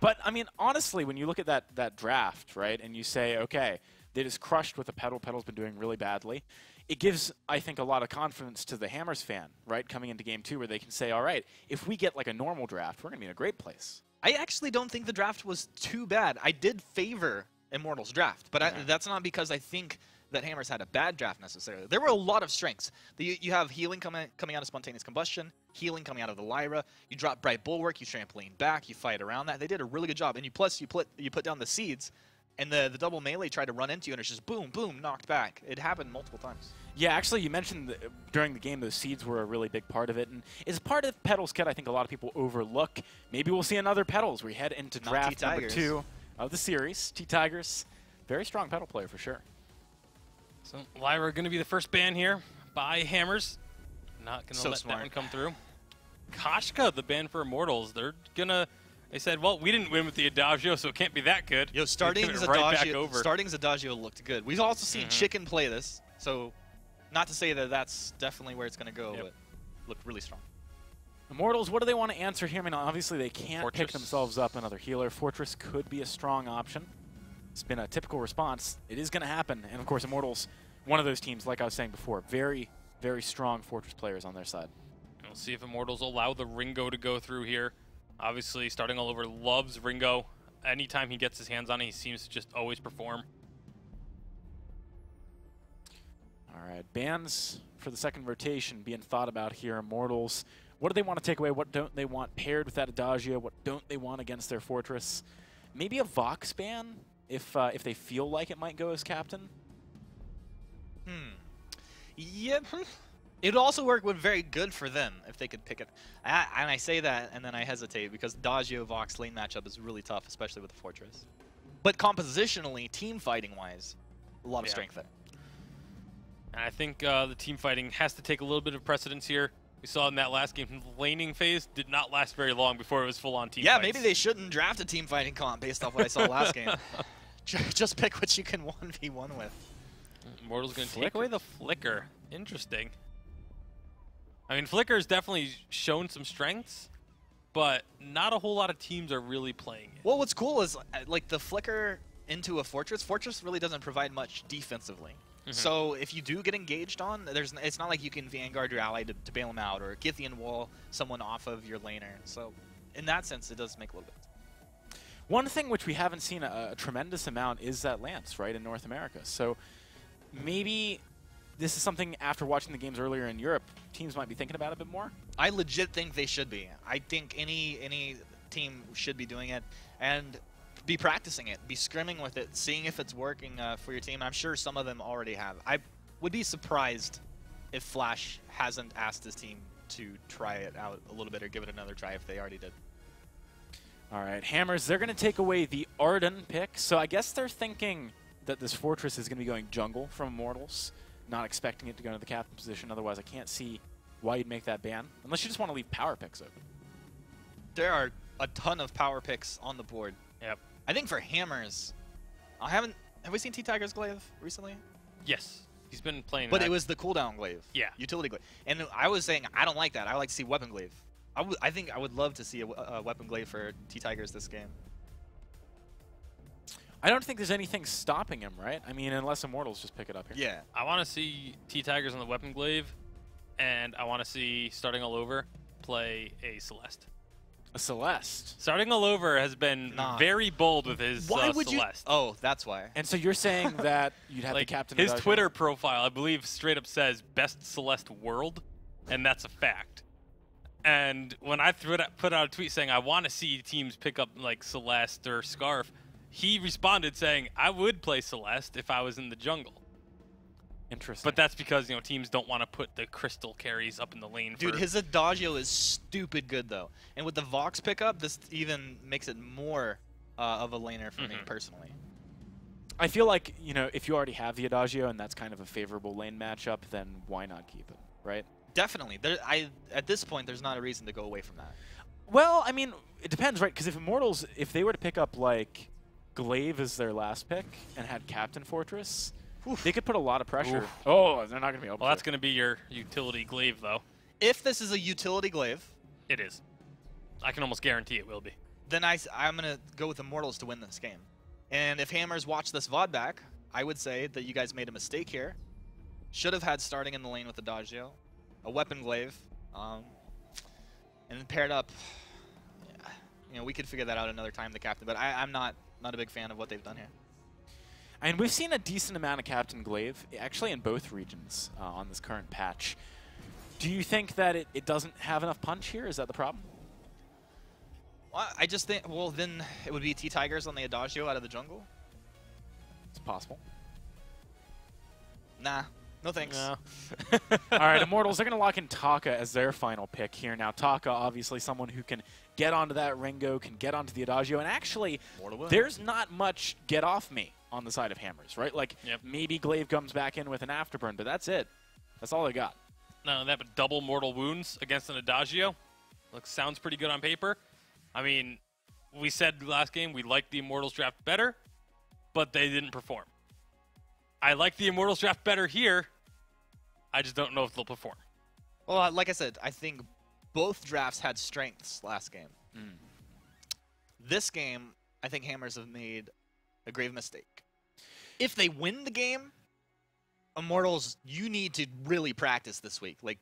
But, I mean, honestly, when you look at that draft, right, and you say, okay, they just crushed with a Petal. Petal's been doing really badly. It gives, I think, a lot of confidence to the Hammers fan, right, coming into Game 2 where they can say, all right, if we get like a normal draft, we're going to be in a great place. I actually don't think the draft was too bad. I did favor Immortals draft, but that's not because I think that Hammers had a bad draft necessarily. There were a lot of strengths. You have healing coming out of Spontaneous Combustion, healing coming out of the Lyra. You drop Bright Bulwark, you trampoline back, you fight around that. They did a really good job. And you put down the seeds, and the double melee tried to run into you, and it's just boom, boom, knocked back. It happened multiple times. Yeah, actually, you mentioned during the game those seeds were a really big part of it, and it's part of Petal's kit I think a lot of people overlook. Maybe we'll see another Petals. We head into draft number 2 of the series. T-Tigers, very strong Petal player for sure. So Lyra going to be the first ban here by Hammers. Not going to let smart. that one come through. Koshka, the ban for Immortals. They're going to... They said, well, we didn't win with the Adagio, so it can't be that good. Yo, starting Adagio looked good. We've also seen Chicken play this, so not to say that that's definitely where it's going to go, but looked really strong. Immortals, what do they want to answer here? I mean, obviously they can't pick themselves up another healer. Fortress could be a strong option. It's been a typical response. It is going to happen. And, of course, Immortals, one of those teams, like I was saying before, very, very strong Fortress players on their side. We'll see if Immortals allow the Ringo to go through here. Obviously, Starting All Over loves Ringo. Anytime he gets his hands on it, he seems to just always perform. All right, bans for the second rotation being thought about here. Immortals, what do they want to take away? What don't they want paired with that Adagio? What don't they want against their Fortress? Maybe a Vox ban if they feel like it might go as captain? Yep. It would also work very good for them if they could pick it. And I say that, and then I hesitate, because Adagio-Vox lane matchup is really tough, especially with the Fortress. But compositionally, team fighting-wise, a lot of strength there. And I think the team fighting has to take a little bit of precedence here. We saw in that last game, the laning phase did not last very long before it was full-on team fights. Maybe they shouldn't draft a team fighting comp based off what I saw last game. Just pick what you can 1v1 with. Immortals going to take away the Flicker. Interesting. I mean, Flicker's definitely shown some strengths, but not a whole lot of teams are really playing it. Well, what's cool is, like, the Flicker into a Fortress really doesn't provide much defensively. So if you do get engaged on, it's not like you can Vanguard your ally to bail him out, or Githian wall someone off of your laner. So in that sense, it does make a little bit. One thing which we haven't seen a tremendous amount is that Lance, right, in North America. So maybe this is something, after watching the games earlier in Europe, teams might be thinking about a bit more? I legit think they should be. I think any team should be doing it and be practicing it, be scrimming with it, seeing if it's working for your team. I'm sure some of them already have. I would be surprised if Flash hasn't asked his team to try it out a little bit or give it another try if they already did. All right, Hammers, they're going to take away the Arden pick. So I guess they're thinking that this Fortress is going to be going jungle from Immortals. Not expecting it to go into the captain position. Otherwise, I can't see why you'd make that ban. Unless you just want to leave power picks open. There are a ton of power picks on the board. Yep. I think for Hammers, have we seen T-Tiger's Glaive recently? Yes. He's been playing But that. it was the cooldown Glaive. Yeah. Utility Glaive. And I was saying, I don't like that. I like to see Weapon Glaive. I think I would love to see a Weapon Glaive for T-Tigers this game. I don't think there's anything stopping him, right? I mean, unless Immortals just pick it up here. Yeah. I want to see T-Tigers on the Weapon Glaive, and I want to see Starting All Over play a Celeste. A Celeste? Starting All Over has been very bold with his Celeste. Oh, that's why. And so you're saying that you'd have like the captain his Twitter profile, I believe, straight up says best Celeste world, and that's a fact. And when I put out a tweet saying I want to see teams pick up like Celeste or Scarf, he responded saying I would play Celeste if I was in the jungle. Interesting. But that's because, you know, teams don't want to put the crystal carries up in the lane. Dude, his Adagio is stupid good, though. And with the Vox pickup, this even makes it more of a laner for me, personally. I feel like, you know, if you already have the Adagio and that's kind of a favorable lane matchup, then why not keep it, right? Definitely. At this point, there's not a reason to go away from that. Well, I mean, it depends, right? Because if Immortals, if they were to pick up, like, Glaive as their last pick and had Captain Fortress, they could put a lot of pressure. Oh, they're not going to be able to. Well, that's going to be your utility Glaive, though. If this is a utility Glaive. It is. I can almost guarantee it will be. then I'm going to go with Immortals to win this game. And if Hammers watch this VOD back, I would say that you guys made a mistake here. Should have had starting in the lane with Adagio, a weapon glaive, and then paired up. Yeah, you know, we could figure that out another time, the captain, but I'm not a big fan of what they've done here. And we've seen a decent amount of Captain Glaive, actually in both regions on this current patch. Do you think that it doesn't have enough punch here? Is that the problem? Well, I just think, well, then it would be T-Tigers on the Adagio out of the jungle. It's possible. Nah, no thanks. No. All right, Immortals, they're going to lock in Taka as their final pick here. Now, Taka, obviously someone who can get onto that Ringo, can get onto the Adagio, and actually, there's not much get off me on the side of Hammers, right? Like, maybe Glaive comes back in with an afterburn, but that's it. That's all they got. No, that but double mortal wounds against an Adagio. Sounds pretty good on paper. I mean, we said last game we liked the Immortals draft better, but they didn't perform. I like the Immortals draft better here. I just don't know if they'll perform. Well, like I said, I think both drafts had strengths last game. This game, I think Hammers have made a grave mistake. If they win the game, Immortals, you need to really practice this week. Like,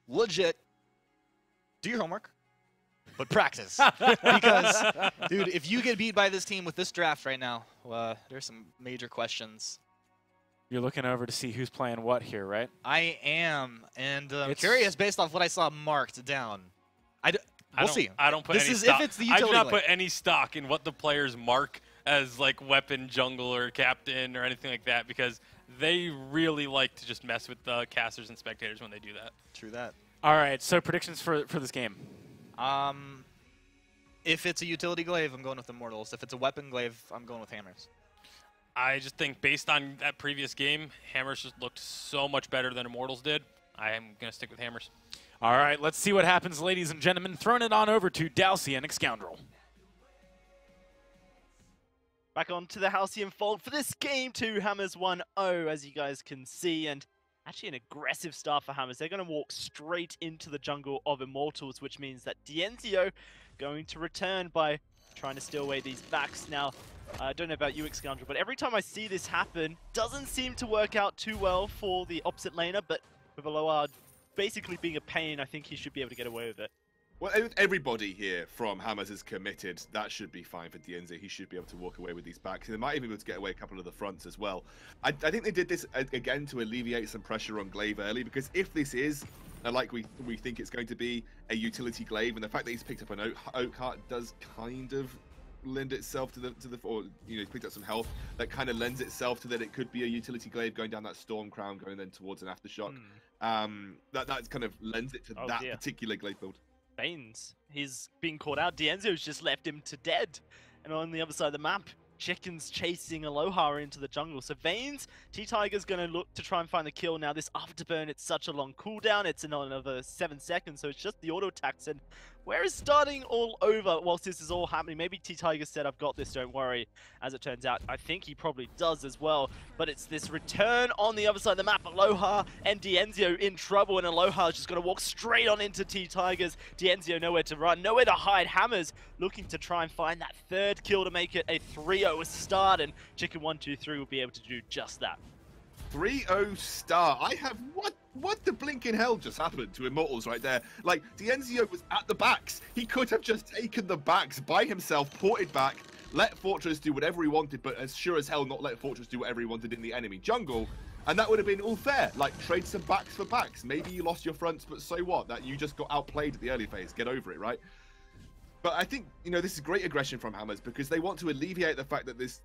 legit, do your homework, but practice. Because, dude, if you get beat by this team with this draft right now, there's some major questions. You're looking over to see who's playing what here, right? I am, and I'm curious based off what I saw marked down. We'll see. I don't put this any is stock. If it's the I utility do not lane. put any stock in what the players mark as like weapon, jungle, or captain, or anything like that, because they really like to just mess with the casters and spectators when they do that. True that. All right, so predictions for this game. If it's a utility glaive, I'm going with Immortals. If it's a weapon glaive, I'm going with Hammers. I just think based on that previous game, Hammers just looked so much better than Immortals did. I am going to stick with Hammers. All right, let's see what happens, ladies and gentlemen. Throwing it on over to Dalcy and Excoundrel. Back onto the Halcyon Fold for this game 2, Hammers 1-0, as you guys can see, and actually an aggressive start for Hammers. They're going to walk straight into the jungle of Immortals, which means that Dienzio going to return by trying to steal away these backs. Now, I don't know about you, Excoundrel, but every time I see this happen, doesn't seem to work out too well for the opposite laner, but with Aloha basically being a pain, I think he should be able to get away with it. Well, everybody here from Hammers is committed. That should be fine for Dienzio. He should be able to walk away with these backs. They might even be able to get away a couple of the fronts as well. I think they did this again to alleviate some pressure on Glaive early, because if this is, like we think it's going to be, a utility Glaive, and the fact that he's picked up an Oak Heart does kind of lend itself to the or you know, he's picked up some health that kind of lends itself to that it could be a utility Glaive going down that Storm Crown, going then towards an Aftershock. That kind of lends it to that particular Glaive build. Baines, he's being caught out. Dienzio's just left him to dead. And on the other side of the map, Chicken's chasing Aloha into the jungle. So Vaines, T-Tiger's going to look to try and find the kill. Now this afterburn, it's such a long cooldown. It's another 7 seconds, so it's just the auto attacks. And where is starting all over whilst this is all happening? Maybe T-Tiger said, I've got this, don't worry. As it turns out, I think he probably does as well. But it's this return on the other side of the map. Aloha and Dienzio in trouble, and Aloha's just going to walk straight on into T-Tigers. Dienzio nowhere to run, nowhere to hide. Hammers looking to try and find that third kill to make it a 3-0 start, and Chicken 1-2-3 will be able to do just that. 3-0 start. I have what the blinking hell just happened to Immortals right there? Like, Dienzio was at the backs. He could have just taken the backs by himself, ported back, let Fortress do whatever he wanted, but as sure as hell not let Fortress do whatever he wanted in the enemy jungle. And that would have been all fair. Like, trade some backs for backs. Maybe you lost your fronts, but so what? That you just got outplayed at the early phase. Get over it, right? But I think, you know, this is great aggression from Hammers, because they want to alleviate the fact that this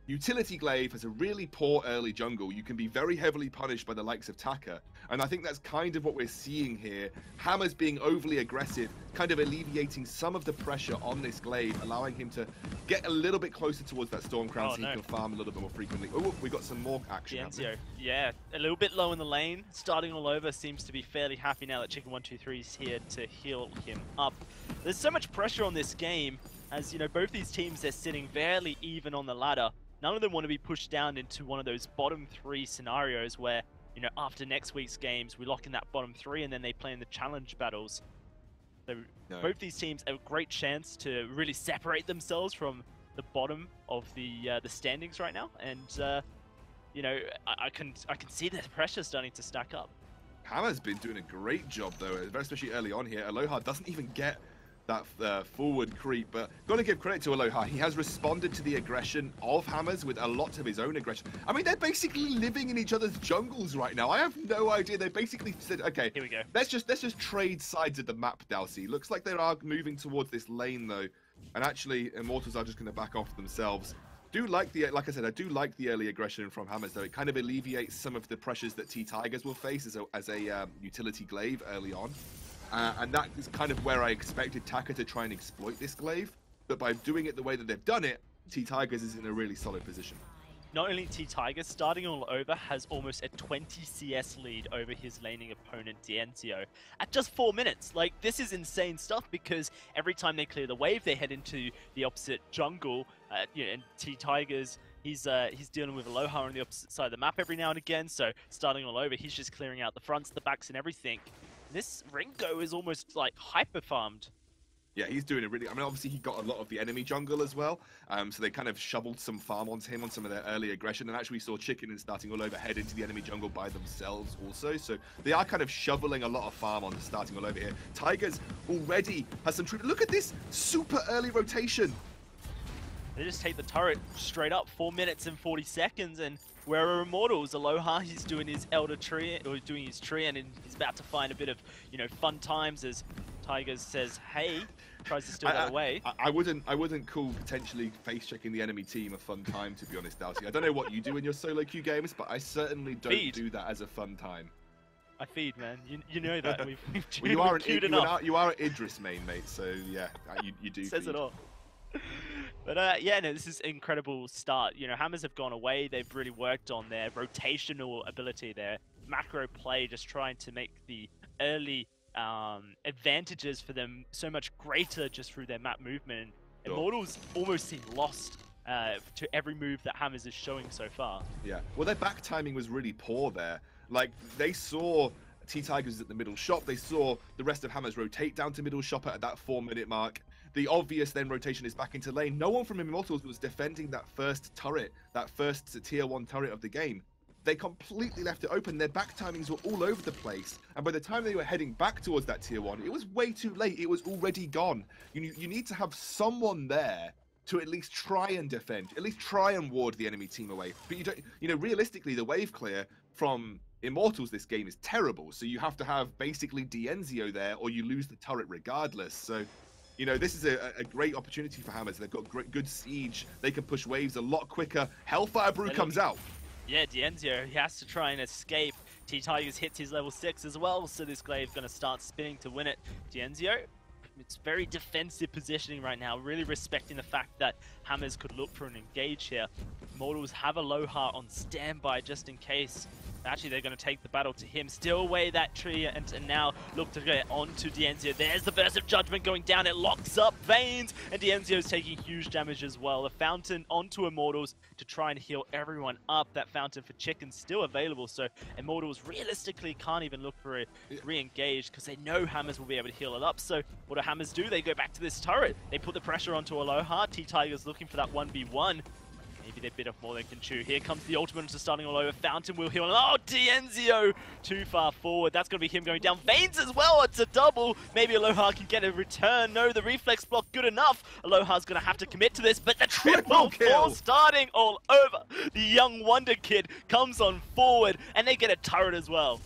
utility Glaive has a really poor early jungle. You can be very heavily punished by the likes of Taka. And I think that's kind of what we're seeing here. Hammers being overly aggressive, kind of alleviating some of the pressure on this Glaive, allowing him to get a little bit closer towards that Storm Crown so he can farm a little bit more frequently. Oh, we got some more action happening. Yeah, a little bit low in the lane. Starting all over, seems to be fairly happy now that Chicken 1-2-3 is here to heal him up. There's so much pressure on this game, as you know, both these teams, they're sitting fairly even on the ladder. None of them want to be pushed down into one of those bottom 3 scenarios where, you know, after next week's games, we lock in that bottom 3 and then they play in the challenge battles. So No. both these teams have a great chance to really separate themselves from the bottom of the standings right now, and you know, I can see the pressure starting to stack up. Hammer's been doing a great job though, especially early on here. Aloha doesn't even get that forward creep, but gotta give credit to Aloha. He has responded to the aggression of Hammers with a lot of his own aggression. I mean, they're basically living in each other's jungles right now. I have no idea. They basically said, okay, Here we go. let's just trade sides of the map, Dalsy. Looks like they are moving towards this lane though, and actually Immortals are just going to back off themselves. Like I said, I do like the early aggression from Hammers though. It kind of alleviates some of the pressures that T-Tigers will face as a utility glaive early on. And that is kind of where I expected Taka to try and exploit this glaive. But by doing it the way that they've done it, T-Tigers is in a really solid position. Not only T-Tigers, starting all over, has almost a 20 CS lead over his laning opponent, Dienzio, at just 4 minutes. Like, this is insane stuff because every time they clear the wave, they head into the opposite jungle. You know, and T-Tigers, he's dealing with Aloha on the opposite side of the map every now and again, so starting all over, he's just clearing out the fronts, the backs, and everything. This Ringo is almost like hyper farmed. Yeah, he's doing it really. I mean, obviously he got a lot of the enemy jungle as well, so they kind of shoveled some farm onto him on some of their early aggression, and actually we saw Chicken and starting all over head into the enemy jungle by themselves also. So they are kind of shoveling a lot of farm on starting all over here. Tigers already has some. Look at this super early rotation. They just take the turret straight up, 4 minutes and 40 seconds, and where are Immortals? Aloha, he's doing his Elder Tree, or doing his tree, and he's about to find a bit of, you know, fun times as Tigers says, hey, tries to steal that away. I wouldn't call potentially face checking the enemy team a fun time, to be honest, Dalsy. I don't know what you do in your solo queue games, but I certainly don't do that as a fun time. I feed, man. You know that. We've well, you are an Idris main, mate, so yeah, you do. Says it all. But yeah, no, this is an incredible start. You know, Hammers have gone away. They've really worked on their rotational ability, their macro play, just trying to make the early advantages for them so much greater just through their map movement. Sure. Immortals almost seem lost to every move that Hammers is showing so far. Yeah, well, their back timing was really poor there. Like, they saw T-Tigers at the middle shop. They saw the rest of Hammers rotate down to middle shop at that 4-minute mark. The obvious then rotation is back into lane. No one from Immortals was defending that first turret, that first tier 1 turret of the game. They completely left it open. Their back timings were all over the place. And by the time they were heading back towards that tier 1, it was way too late. It was already gone. You need to have someone there to at least try and defend, at least try and ward the enemy team away. But you don't, you know, realistically, the wave clear from Immortals this game is terrible. So you have to have basically Dienzio there, or you lose the turret regardless. So, you know, this is a great opportunity for Hammers. They've got good siege. They can push waves a lot quicker. Hellfire Brew comes out. Yeah, Dienzio, he has to try and escape. T-Tigers hits his level 6 as well, so this glaive's going to start spinning to win it. Dienzio, it's very defensive positioning right now, really respecting the fact that Hammers could look for an engage here. Immortals have Aloha on standby just in case. Actually, they're going to take the battle to him, steal away that tree, and now look to get onto Dienzio. There's the Burst of Judgment going down. It locks up Veins, and Dienzio's taking huge damage as well. The Fountain onto Immortals to try and heal everyone up. That Fountain for Chicken's still available, so Immortals realistically can't even look for a re-engage because they know Hammers will be able to heal it up. So what do Hammers do? They go back to this turret. They put the pressure onto Aloha. T-Tigers looking for that 1v1. Maybe they bit off more than can chew. Here comes the ultimate to starting all over. Fountain will heal. Oh, Dienzio too far forward. That's going to be him going down. Veins as well. It's a double. Maybe Aloha can get a return. No, the reflex block good enough. Aloha's going to have to commit to this, but the triple kill starting all over. The young wonder kid comes on forward, and they get a turret as well.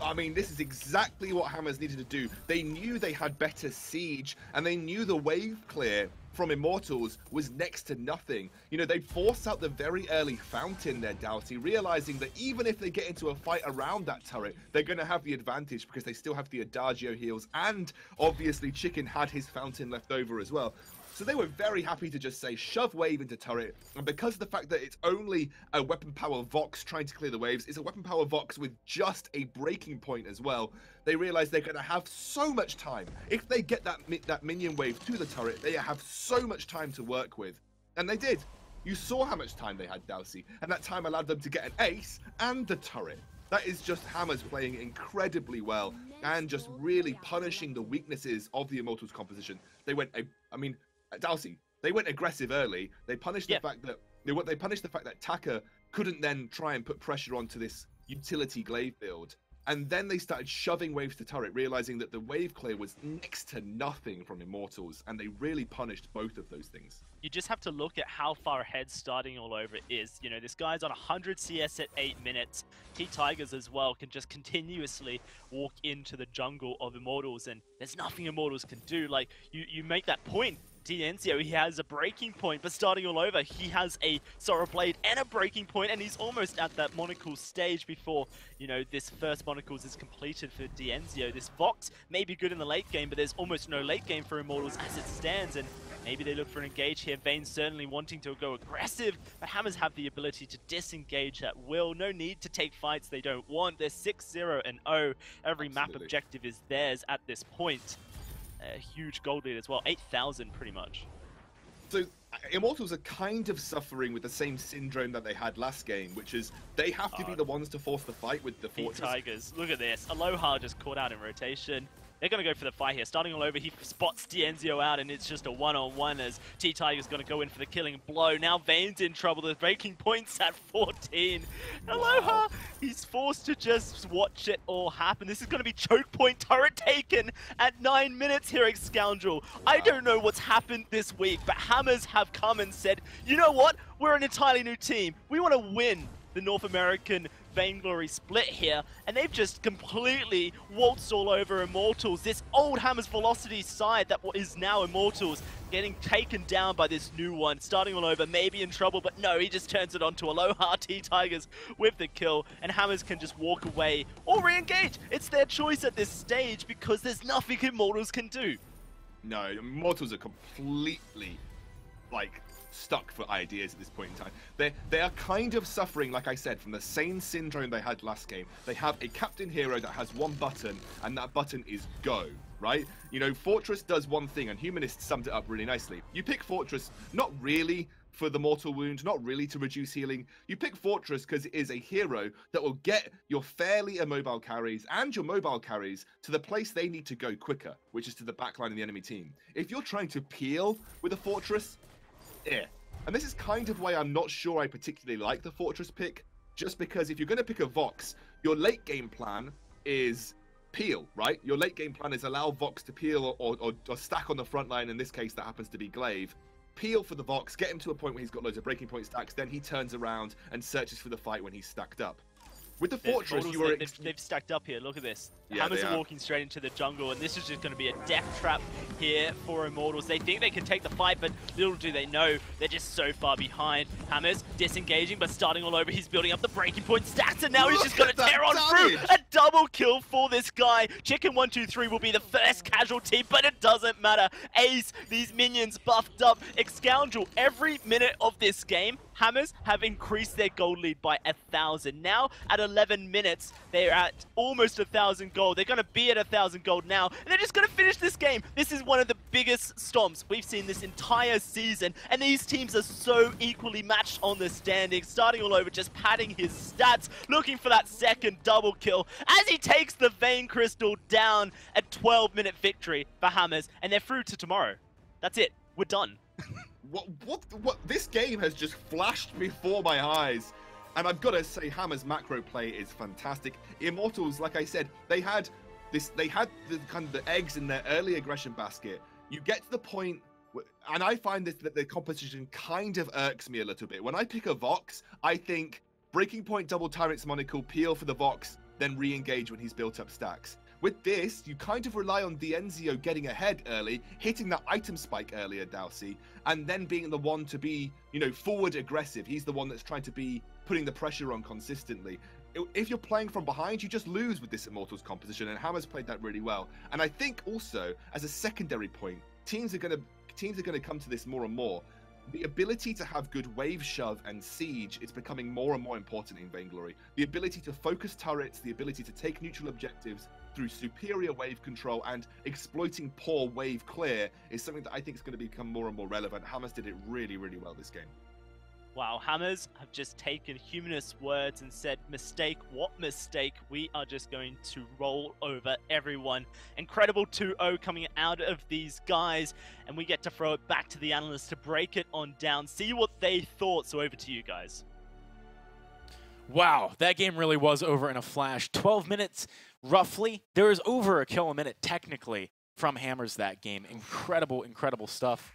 I mean, this is exactly what Hammers needed to do. They knew they had better siege, and they knew the wave clear from Immortals was next to nothing. You know, they forced out the very early Fountain there, Doughty, realizing that even if they get into a fight around that turret, they're going to have the advantage because they still have the Adagio heals, and obviously Chicken had his Fountain left over as well. So they were very happy to just say, shove wave into turret. And because of the fact that it's only a weapon power Vox trying to clear the waves, it's a weapon power Vox with just a breaking point as well. They realize they're going to have so much time. If they get that minion wave to the turret, they have so much time to work with. And they did. You saw how much time they had, Dalsy. And that time allowed them to get an ace and the turret. That is just Hammers playing incredibly well and just really punishing the weaknesses of the Immortals composition. They went, I mean, Dalsy, they went aggressive early. They punished the fact that they punished the fact that Taka couldn't then try and put pressure onto this utility glaive build. And then they started shoving waves to turret, realizing that the wave clear was next to nothing from Immortals, and they really punished both of those things. You just have to look at how far ahead Starting All Over is. You know, this guy's on 100 CS at 8 minutes. T-Tigers as well can just continuously walk into the jungle of Immortals, and there's nothing Immortals can do. Like, you make that point. Dienzio, he has a breaking point, but Starting All Over, he has a Sora Blade and a breaking point, and he's almost at that Monocle stage before, you know, this first Monocles is completed for Dienzio. This Vox may be good in the late game, but there's almost no late game for Immortals as it stands, and maybe they look for an engage here. Vayne certainly wanting to go aggressive, but Hammers have the ability to disengage at will. No need to take fights they don't want. They're 6-0 and 0. Every map objective is theirs at this point. A huge gold lead as well, 8,000 pretty much. So Immortals are kind of suffering with the same syndrome that they had last game, which is they have to be the ones to force the fight with the Fortress. Tigers, look at this. Aloha just caught out in rotation. They're going to go for the fight here. Starting All Over, he spots Dienzio out, and it's just a one-on-one as T-Tiger's going to go in for the killing blow. Now Vayne's in trouble. The breaking point's at 14. Aloha, he's forced to just watch it all happen. This is going to be choke point turret taken at 9 minutes here at Scoundrel. I don't know what's happened this week, but Hammers have come and said, you know what? We're an entirely new team. We want to win the North American Vainglory split here, and they've just completely waltzed all over Immortals. This old Hammers Velocity side that is now Immortals getting taken down by this new one. Starting All Over, maybe in trouble, but no, he just turns it onto Aloha. T-Tigers with the kill, and Hammers can just walk away or re-engage. It's their choice at this stage because there's nothing Immortals can do. No, Immortals are completely, like, stuck for ideas at this point in time. They are kind of suffering, like I said, from the same syndrome they had last game. They have a captain hero that has one button, and that button is go, right? You know, Fortress does one thing, and Humanist summed it up really nicely. You pick Fortress not really for the mortal wound, not really to reduce healing. You pick Fortress because it is a hero that will get your fairly immobile carries and your mobile carries to the place they need to go quicker, which is to the backline of the enemy team. If you're trying to peel with a Fortress, and this is kind of why I'm not sure I particularly like the Fortress pick, just because if you're going to pick a Vox, your late game plan is peel, right? Your late game plan is allow Vox to peel or stack on the front line. In this case, that happens to be Glaive. Peel for the Vox, get him to a point where he's got loads of breaking point stacks, then he turns around and searches for the fight when he's stacked up. With the Fortress, you were... They've stacked up here, look at this. Hammers are walking straight into the jungle, and this is just going to be a death trap here for Immortals. They think they can take the fight, but little do they know, they're just so far behind. Hammers disengaging, but Starting All Over, he's building up the breaking point stats, and now he's just going to tear on through. A double kill for this guy. Chicken123 will be the first casualty, but it doesn't matter. Ace, these minions buffed up. Scoundrel, every minute of this game, Hammers have increased their gold lead by 1,000. Now, at 11 minutes, they're at almost 1,000 gold. They're going to be at 1,000 gold now, and they're just going to finish this game. This is one of the biggest stomps we've seen this entire season, and these teams are so equally matched on the standings. Starting All Over, just padding his stats, looking for that second double kill as he takes the Vayne Crystal down. A 12-minute victory for Hammers, and they're through to tomorrow. That's it. We're done. What? This game has just flashed before my eyes. And I've got to say, Hammer's macro play is fantastic. Immortals, like I said, they had the kind of the eggs in their early aggression basket. You get to the point, and I find this that the competition kind of irks me a little bit. When I pick a Vox, I think breaking point, double Tyrant's Monocle, peel for the Vox, then re-engage when he's built up stacks. With this, you kind of rely on Dienzio getting ahead early, hitting that item spike earlier, Dalsy, and then being the one to be, you know, forward aggressive. He's the one that's trying to be putting the pressure on consistently. If you're playing from behind, you just lose with this Immortals composition, and Hammer's played that really well. And I think also, as a secondary point, teams are going to come to this more and more. The ability to have good wave shove and siege is becoming more and more important in Vainglory. The ability to focus turrets, the ability to take neutral objectives through superior wave control and exploiting poor wave clear is something that I think is going to become more and more relevant. Hammers did it really, really well this game. Wow, Hammers have just taken Humanist's words and said, mistake, what mistake? We are just going to roll over everyone. Incredible 2-0 coming out of these guys, and we get to throw it back to the analysts to break it on down, see what they thought. So over to you guys. Wow, that game really was over in a flash. 12 minutes, roughly. There was over a kill a minute, technically, from Hammers that game. Incredible, incredible stuff.